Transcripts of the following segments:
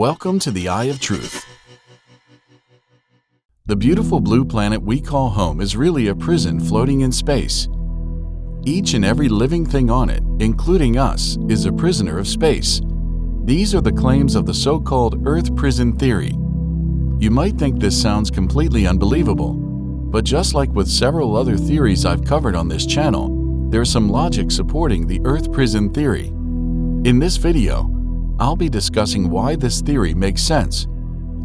Welcome to the Eye of Truth. The beautiful blue planet we call home is really a prison floating in space. Each and every living thing on it, including us, is a prisoner of space. These are the claims of the so-called Earth prison theory. You might think this sounds completely unbelievable, but just like with several other theories I've covered on this channel, there's some logic supporting the Earth prison theory. In this video, I'll be discussing why this theory makes sense.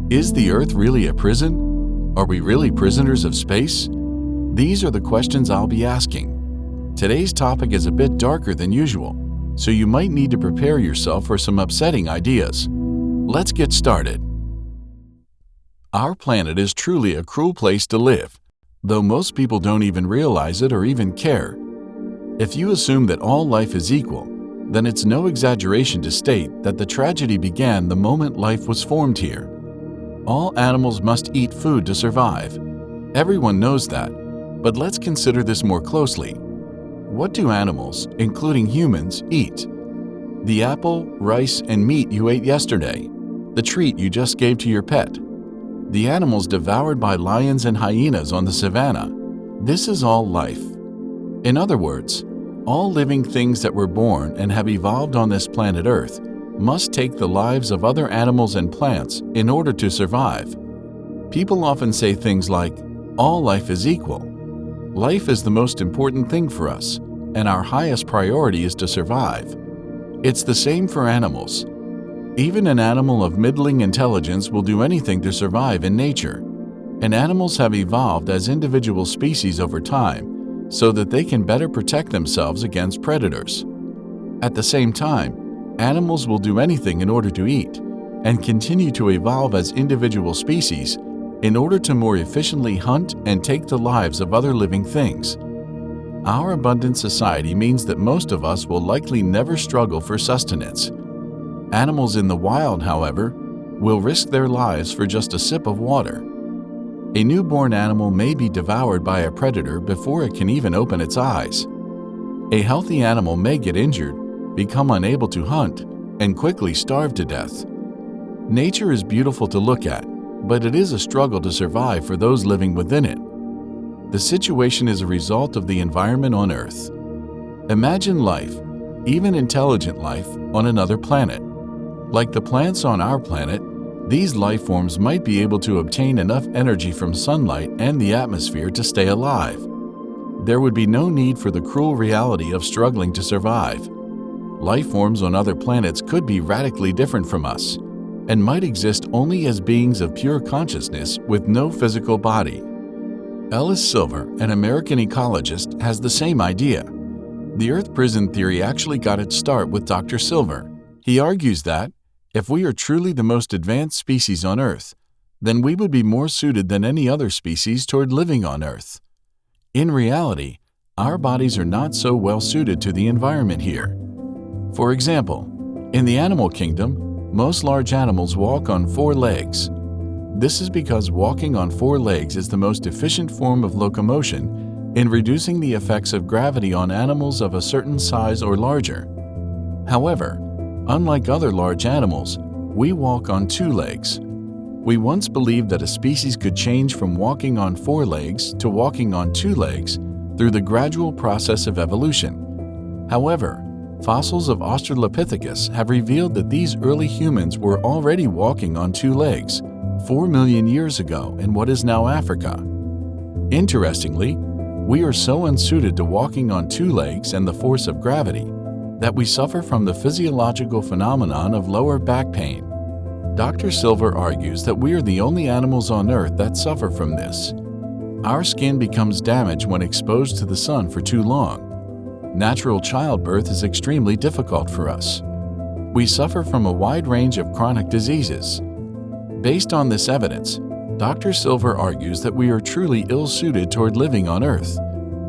Is the Earth really a prison? Are we really prisoners of space? These are the questions I'll be asking. Today's topic is a bit darker than usual, so you might need to prepare yourself for some upsetting ideas. Let's get started. Our planet is truly a cruel place to live, though most people don't even realize it or even care. If you assume that all life is equal, then it's no exaggeration to state that the tragedy began the moment life was formed here. All animals must eat food to survive. Everyone knows that, but let's consider this more closely. What do animals, including humans, eat? The apple, rice, and meat you ate yesterday, the treat you just gave to your pet, the animals devoured by lions and hyenas on the savannah. This is all life. In other words, all living things that were born and have evolved on this planet Earth must take the lives of other animals and plants in order to survive. People often say things like, all life is equal. Life is the most important thing for us, and our highest priority is to survive. It's the same for animals. Even an animal of middling intelligence will do anything to survive in nature, and animals have evolved as individual species over time so that they can better protect themselves against predators. At the same time, animals will do anything in order to eat and continue to evolve as individual species in order to more efficiently hunt and take the lives of other living things. Our abundant society means that most of us will likely never struggle for sustenance. Animals in the wild, however, will risk their lives for just a sip of water. A newborn animal may be devoured by a predator before it can even open its eyes. A healthy animal may get injured, become unable to hunt, and quickly starve to death. Nature is beautiful to look at, but it is a struggle to survive for those living within it. The situation is a result of the environment on Earth. Imagine life, even intelligent life, on another planet. Like the plants on our planet, these life forms might be able to obtain enough energy from sunlight and the atmosphere to stay alive. There would be no need for the cruel reality of struggling to survive. Life forms on other planets could be radically different from us and might exist only as beings of pure consciousness with no physical body. Ellis Silver, an American ecologist, has the same idea. The Earth prison theory actually got its start with Dr. Silver. He argues that, if we are truly the most advanced species on Earth, then we would be more suited than any other species toward living on Earth. In reality, our bodies are not so well suited to the environment here. For example, in the animal kingdom, most large animals walk on 4 legs. This is because walking on 4 legs is the most efficient form of locomotion in reducing the effects of gravity on animals of a certain size or larger. However, unlike other large animals, we walk on 2 legs. We once believed that a species could change from walking on 4 legs to walking on 2 legs through the gradual process of evolution. However, fossils of Australopithecus have revealed that these early humans were already walking on 2 legs 4 million years ago in what is now Africa. Interestingly, we are so unsuited to walking on 2 legs and the force of gravity that we suffer from the physiological phenomenon of lower back pain. Dr. Silver argues that we are the only animals on Earth that suffer from this. Our skin becomes damaged when exposed to the sun for too long. Natural childbirth is extremely difficult for us. We suffer from a wide range of chronic diseases. Based on this evidence, Dr. Silver argues that we are truly ill-suited toward living on Earth,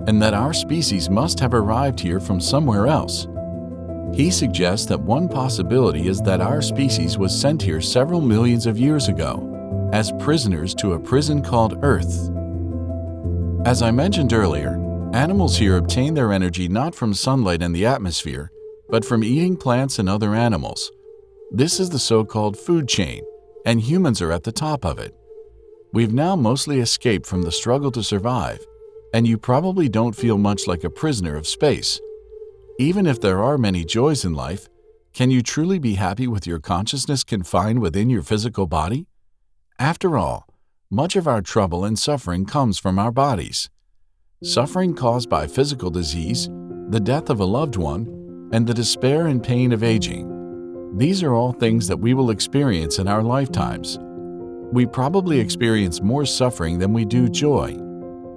and that our species must have arrived here from somewhere else. He suggests that one possibility is that our species was sent here several millions of years ago, as prisoners to a prison called Earth. As I mentioned earlier, animals here obtain their energy not from sunlight and the atmosphere, but from eating plants and other animals. This is the so-called food chain, and humans are at the top of it. We've now mostly escaped from the struggle to survive, and you probably don't feel much like a prisoner of space. Even if there are many joys in life, can you truly be happy with your consciousness confined within your physical body? After all, much of our trouble and suffering comes from our bodies. Suffering caused by physical disease, the death of a loved one, and the despair and pain of aging. These are all things that we will experience in our lifetimes. We probably experience more suffering than we do joy.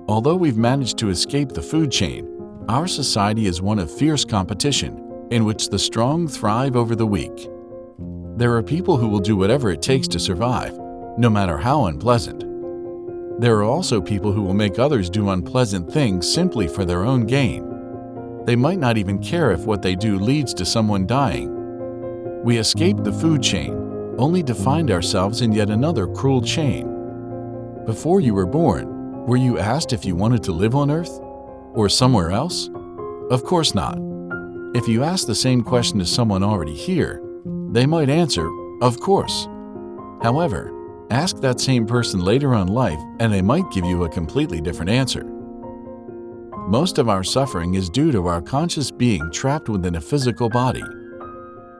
Although we've managed to escape the food chain, our society is one of fierce competition, in which the strong thrive over the weak. There are people who will do whatever it takes to survive, no matter how unpleasant. There are also people who will make others do unpleasant things simply for their own gain. They might not even care if what they do leads to someone dying. We escape the food chain, only to find ourselves in yet another cruel chain. Before you were born, were you asked if you wanted to live on Earth? Or somewhere else? Of course not. If you ask the same question to someone already here, they might answer, of course. However, ask that same person later on in life and they might give you a completely different answer. Most of our suffering is due to our conscious being trapped within a physical body.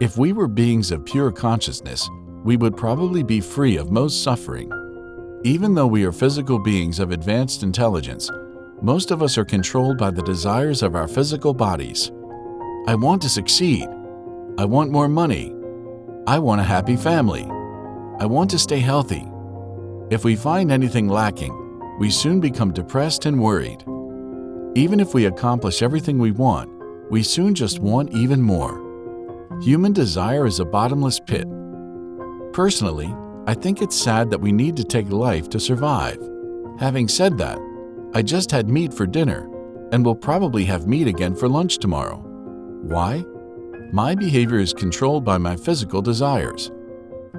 If we were beings of pure consciousness, we would probably be free of most suffering. Even though we are physical beings of advanced intelligence, most of us are controlled by the desires of our physical bodies. I want to succeed. I want more money. I want a happy family. I want to stay healthy. If we find anything lacking, we soon become depressed and worried. Even if we accomplish everything we want, we soon just want even more. Human desire is a bottomless pit. Personally, I think it's sad that we need to take life to survive. Having said that, I just had meat for dinner and will probably have meat again for lunch tomorrow. Why? My behavior is controlled by my physical desires.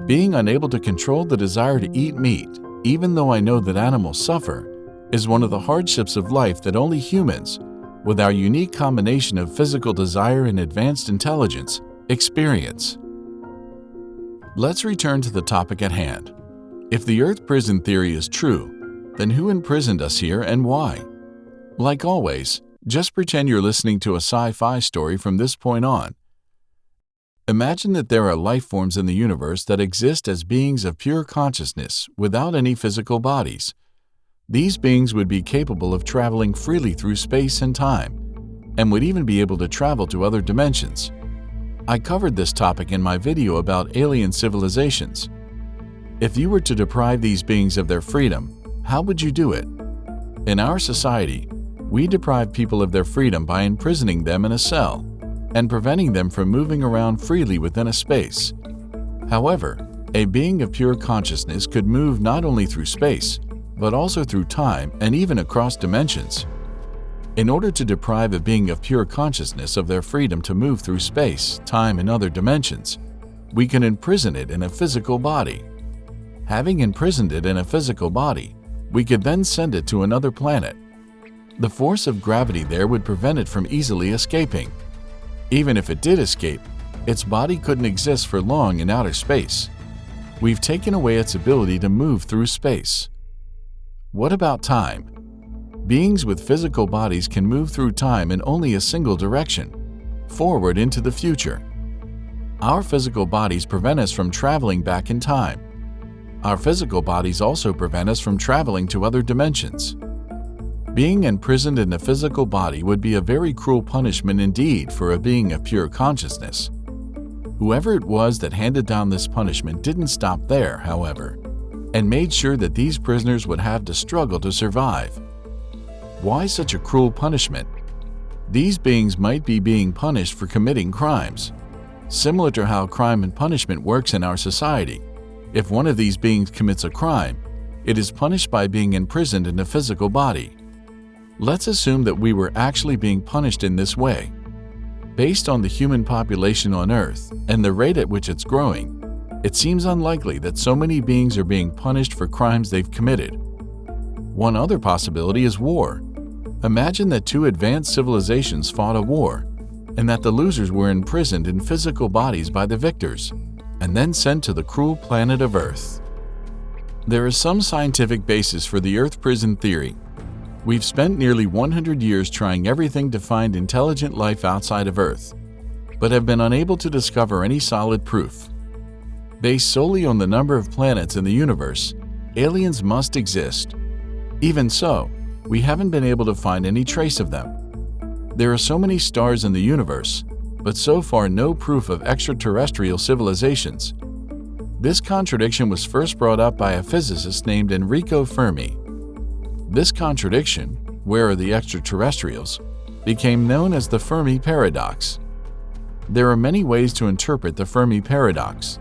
Being unable to control the desire to eat meat, even though I know that animals suffer, is one of the hardships of life that only humans, with our unique combination of physical desire and advanced intelligence, experience. Let's return to the topic at hand. If the Earth prison theory is true, then who imprisoned us here and why? Like always, just pretend you're listening to a sci-fi story from this point on. Imagine that there are life forms in the universe that exist as beings of pure consciousness without any physical bodies. These beings would be capable of traveling freely through space and time, and would even be able to travel to other dimensions. I covered this topic in my video about alien civilizations. If you were to deprive these beings of their freedom, how would you do it? In our society, we deprive people of their freedom by imprisoning them in a cell and preventing them from moving around freely within a space. However, a being of pure consciousness could move not only through space, but also through time and even across dimensions. In order to deprive a being of pure consciousness of their freedom to move through space, time, and other dimensions, we can imprison it in a physical body. Having imprisoned it in a physical body, we could then send it to another planet. The force of gravity there would prevent it from easily escaping. Even if it did escape, its body couldn't exist for long in outer space. We've taken away its ability to move through space. What about time? Beings with physical bodies can move through time in only a single direction, forward into the future. Our physical bodies prevent us from traveling back in time. Our physical bodies also prevent us from traveling to other dimensions. Being imprisoned in a physical body would be a very cruel punishment indeed for a being of pure consciousness. Whoever it was that handed down this punishment didn't stop there, however, and made sure that these prisoners would have to struggle to survive. Why such a cruel punishment? These beings might be being punished for committing crimes. Similar to how crime and punishment works in our society, if one of these beings commits a crime, it is punished by being imprisoned in a physical body. Let's assume that we were actually being punished in this way. Based on the human population on Earth and the rate at which it's growing, it seems unlikely that so many beings are being punished for crimes they've committed. One other possibility is war. Imagine that two advanced civilizations fought a war, and that the losers were imprisoned in physical bodies by the victors, and then sent to the cruel planet of Earth. There is some scientific basis for the Earth prison theory. We've spent nearly 100 years trying everything to find intelligent life outside of Earth, but have been unable to discover any solid proof. Based solely on the number of planets in the universe, aliens must exist. Even so, we haven't been able to find any trace of them. There are so many stars in the universe, but so far no proof of extraterrestrial civilizations. This contradiction was first brought up by a physicist named Enrico Fermi. This contradiction, where are the extraterrestrials, became known as the Fermi paradox. There are many ways to interpret the Fermi paradox.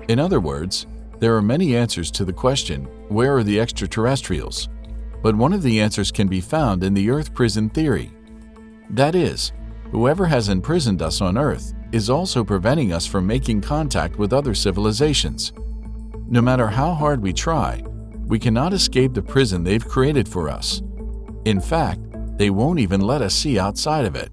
In other words, there are many answers to the question, where are the extraterrestrials? But one of the answers can be found in the Earth prison theory. That is, whoever has imprisoned us on Earth is also preventing us from making contact with other civilizations. No matter how hard we try, we cannot escape the prison they've created for us. In fact, they won't even let us see outside of it.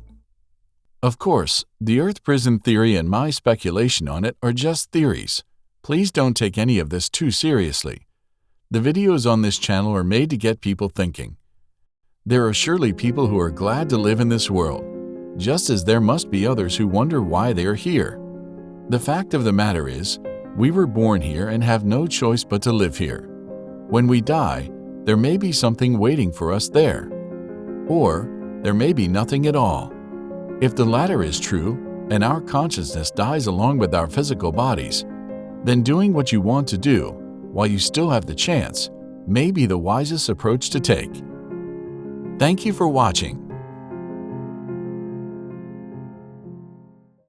Of course, the Earth prison theory and my speculation on it are just theories. Please don't take any of this too seriously. The videos on this channel are made to get people thinking. There are surely people who are glad to live in this world, just as there must be others who wonder why they are here. The fact of the matter is, we were born here and have no choice but to live here. When we die, there may be something waiting for us there. Or there may be nothing at all. If the latter is true, and our consciousness dies along with our physical bodies, then doing what you want to do, while you still have the chance, may be the wisest approach to take. Thank you for watching.